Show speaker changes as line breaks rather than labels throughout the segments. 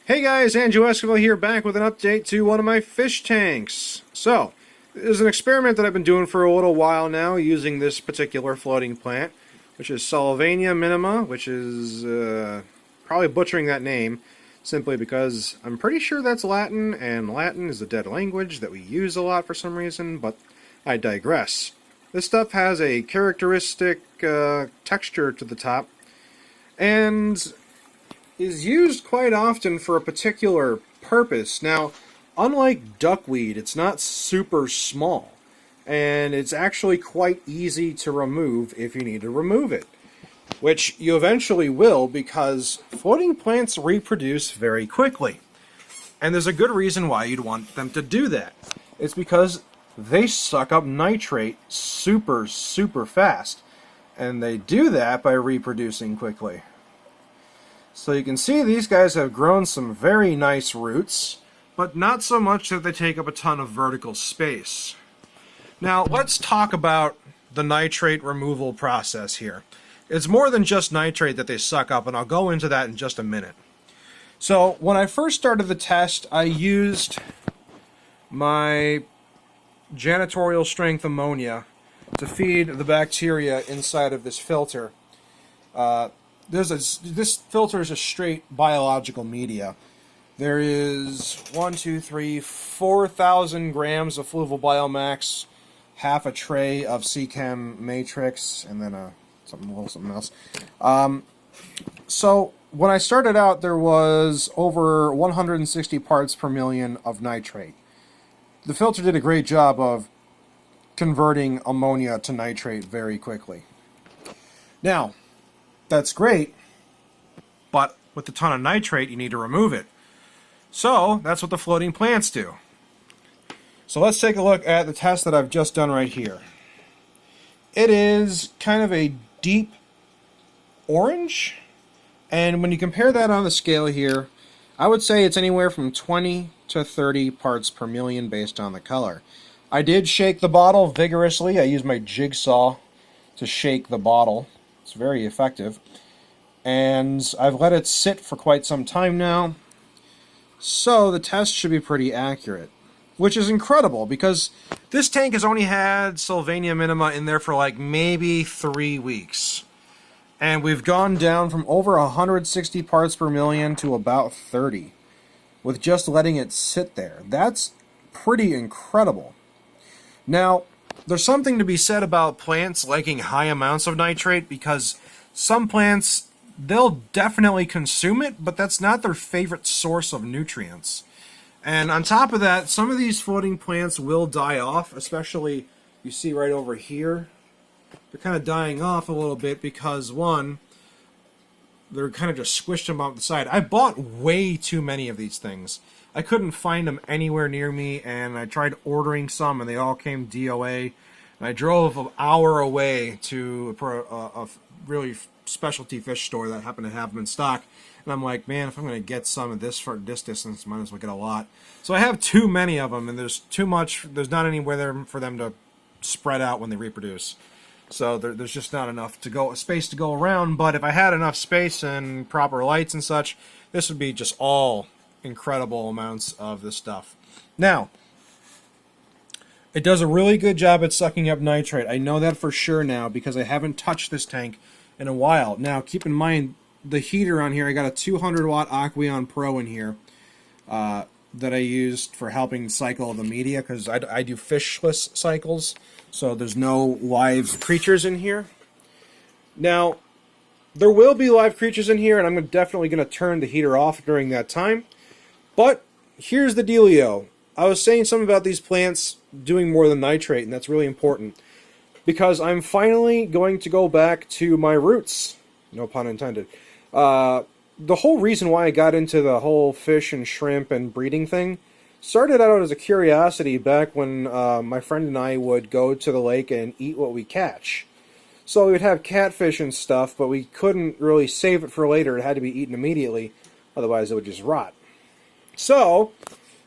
Hey guys, Andrew Esquivel here, back with an update to one of my fish tanks. So, there's an experiment that I've been doing for a little while now using this particular floating plant, which is Salvinia Minima, which is probably butchering that name, simply because I'm pretty sure that's Latin, and Latin is a dead language that we use a lot for some reason, but I digress. This stuff has a characteristic texture to the top, and is used quite often for a particular purpose. Now, unlike duckweed, it's not super small, and it's actually quite easy to remove if you need to remove it, which you eventually will, because floating plants reproduce very quickly. And there's a good reason why you'd want them to do that. It's because they suck up nitrate super fast, and they do that by reproducing quickly. So you can see these guys have grown some very nice roots, but not so much that they take up a ton of vertical space. Now let's talk about the nitrate removal process here. It's more than just nitrate that they suck up, and I'll go into that in just a minute. So when I first started the test, I used my janitorial strength ammonia to feed the bacteria inside of this filter. This filter is a straight biological media. There is 4,000 grams of fluval biomax, half a tray of Seachem matrix, and then something else. So when I started out, there was over 160 parts per million of nitrate. The filter did a great job of converting ammonia to nitrate very quickly. Now, that's great, but with a ton of nitrate, you need to remove it. So that's what the floating plants do. So let's take a look at the test that I've just done right here. It is kind of a deep orange, and when you compare that on the scale here, I would say it's anywhere from 20 to 30 parts per million based on the color. I did shake the bottle vigorously. I used my jigsaw to shake the bottle. It's very effective, and I've let it sit for quite some time now, so the test should be pretty accurate, which is incredible because this tank has only had Salvinia Minima in there for like maybe 3 weeks, and we've gone down from over 160 parts per million to about 30 with just letting it sit there. That's pretty incredible. Now, there's something to be said about plants liking high amounts of nitrate, because some plants, they'll definitely consume it, but that's not their favorite source of nutrients. And on top of that, some of these floating plants will die off, especially you see right over here. They're kind of dying off a little bit because, one, they're kind of just squished them off the side. I bought way too many of these things. I couldn't find them anywhere near me, and I tried ordering some, and they all came DOA. And I drove an hour away to a really specialty fish store that happened to have them in stock. And I'm like, man, if I'm going to get some of this for this distance, might as well get a lot. So I have too many of them, and there's too much. There's not anywhere there for them to spread out when they reproduce. So there's just not enough space to go around. But if I had enough space and proper lights and such, this would be just all incredible amounts of this stuff. Now, it does a really good job at sucking up nitrate. I know that for sure now because I haven't touched this tank in a while. Now, keep in mind the heater on here. I got a 200 watt Aqueon Pro in here that I used for helping cycle the media, because I do fishless cycles, so there's no live creatures in here. Now, there will be live creatures in here, and I'm definitely going to turn the heater off during that time. But here's the dealio. I was saying something about these plants doing more than nitrate, and that's really important, because I'm finally going to go back to my roots. No pun intended. The whole reason why I got into the whole fish and shrimp and breeding thing started out as a curiosity back when my friend and I would go to the lake and eat what we catch. So we would have catfish and stuff, but we couldn't really save it for later. It had to be eaten immediately, otherwise it would just rot. So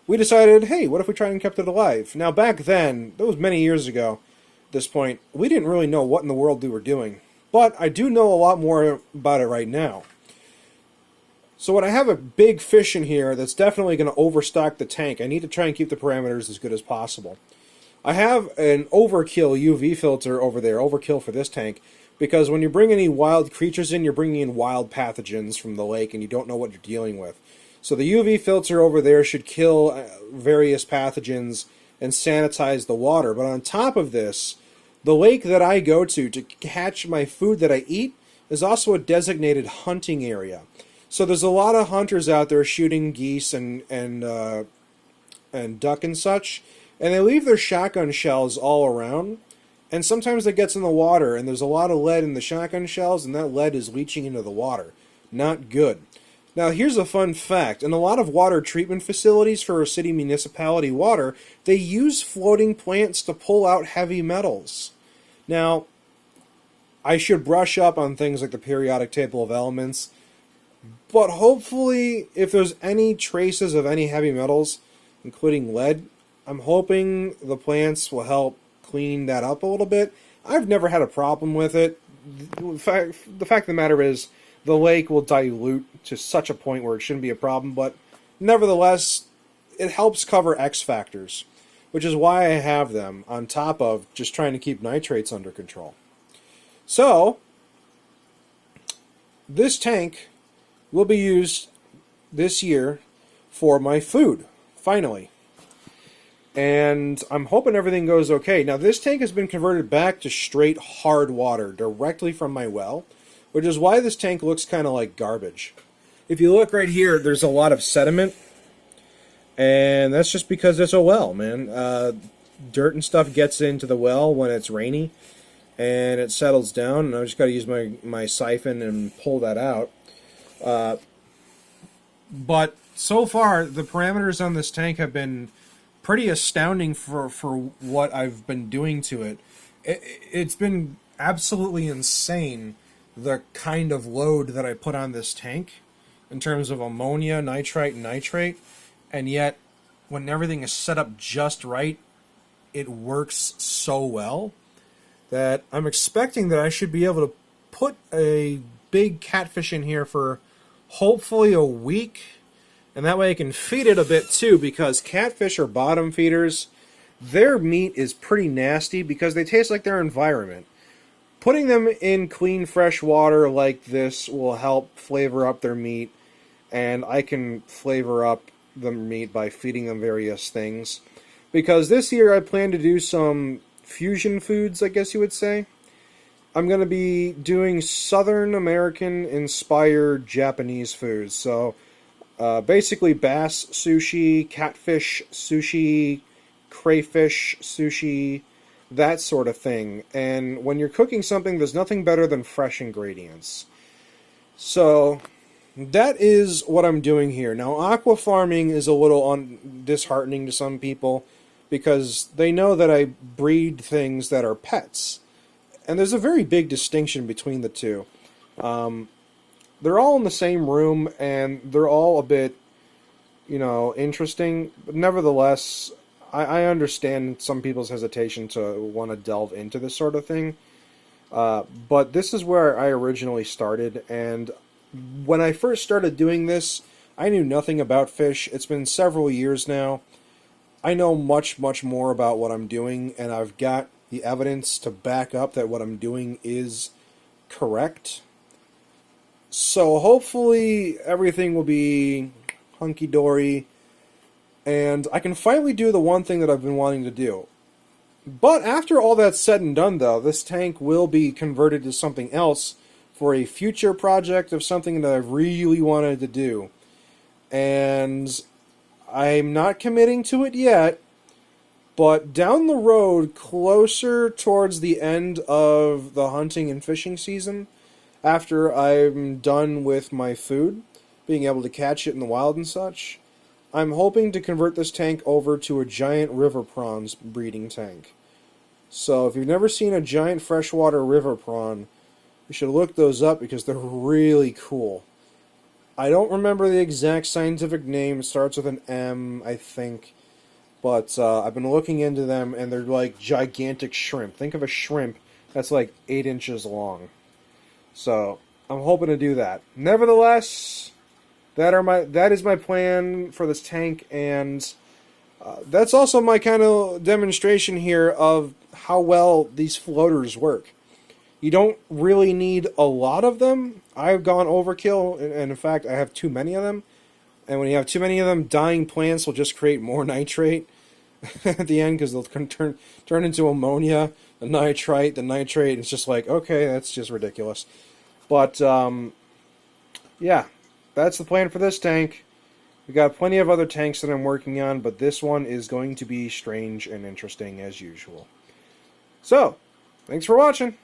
we decided, hey, what if we tried and kept it alive? Now, back then, that was many years ago, at this point, we didn't really know what in the world we were doing. But I do know a lot more about it right now. So when I have a big fish in here that's definitely going to overstock the tank, I need to try and keep the parameters as good as possible. I have an overkill UV filter over there, overkill for this tank, because when you bring any wild creatures in, you're bringing in wild pathogens from the lake and you don't know what you're dealing with. So the UV filter over there should kill various pathogens and sanitize the water. But on top of this, the lake that I go to catch my food that I eat is also a designated hunting area. So there's a lot of hunters out there shooting geese and duck and such, and they leave their shotgun shells all around, and sometimes it gets in the water, and there's a lot of lead in the shotgun shells, and that lead is leaching into the water. Not good. Now here's a fun fact. In a lot of water treatment facilities for a city municipality water, they use floating plants to pull out heavy metals. Now, I should brush up on things like the periodic table of elements, but hopefully, if there's any traces of any heavy metals, including lead, I'm hoping the plants will help clean that up a little bit. I've never had a problem with it. The fact of the matter is, the lake will dilute to such a point where it shouldn't be a problem, but nevertheless, it helps cover X factors, which is why I have them, on top of just trying to keep nitrates under control. So, this tank will be used this year for my food, finally. And I'm hoping everything goes okay. Now, this tank has been converted back to straight hard water directly from my well, which is why this tank looks kind of like garbage. If you look right here, there's a lot of sediment, and that's just because it's a well, man. Dirt and stuff gets into the well when it's rainy, and it settles down, and I just got to use my siphon and pull that out. But so far, the parameters on this tank have been pretty astounding for what I've been doing to it. It's been absolutely insane, the kind of load that I put on this tank in terms of ammonia, nitrite, and nitrate, and yet when everything is set up just right, it works so well that I'm expecting that I should be able to put a big catfish in here for hopefully a week, and that way I can feed it a bit too, because catfish are bottom feeders. Their meat is pretty nasty because they taste like their environment. Putting them in clean fresh water like this will help flavor up their meat, and I can flavor up the meat by feeding them various things. Because this year I plan to do some fusion foods, I guess you would say. I'm going to be doing Southern American inspired Japanese foods. So basically bass sushi, catfish sushi, crayfish sushi, that sort of thing. And when you're cooking something, there's nothing better than fresh ingredients. So that is what I'm doing here. Now, aqua farming is a little disheartening to some people because they know that I breed things that are pets. And there's a very big distinction between the two. They're all in the same room, and they're all a bit, interesting. But nevertheless, I understand some people's hesitation to want to delve into this sort of thing. But this is where I originally started, and when I first started doing this, I knew nothing about fish. It's been several years now. I know much, much more about what I'm doing, and I've got the evidence to back up that what I'm doing is correct. So hopefully everything will be hunky-dory, and I can finally do the one thing that I've been wanting to do. But after all that's said and done, though, this tank will be converted to something else for a future project of something that I've really wanted to do. And I'm not committing to it yet, but down the road, closer towards the end of the hunting and fishing season, after I'm done with my food, being able to catch it in the wild and such, I'm hoping to convert this tank over to a giant river prawns breeding tank. So if you've never seen a giant freshwater river prawn, you should look those up because they're really cool. I don't remember the exact scientific name. It starts with an M, I think. But I've been looking into them, and they're like gigantic shrimp. Think of a shrimp that's like 8 inches long. So I'm hoping to do that. Nevertheless, that is my plan for this tank, and that's also my kind of demonstration here of how well these floaters work. You don't really need a lot of them. I've gone overkill, and in fact, I have too many of them. And when you have too many of them, dying plants will just create more nitrate at the end, because they'll turn into ammonia, the nitrite. It's just like, okay, that's just ridiculous. But, yeah, that's the plan for this tank. We got plenty of other tanks that I'm working on, but this one is going to be strange and interesting as usual. So, thanks for watching.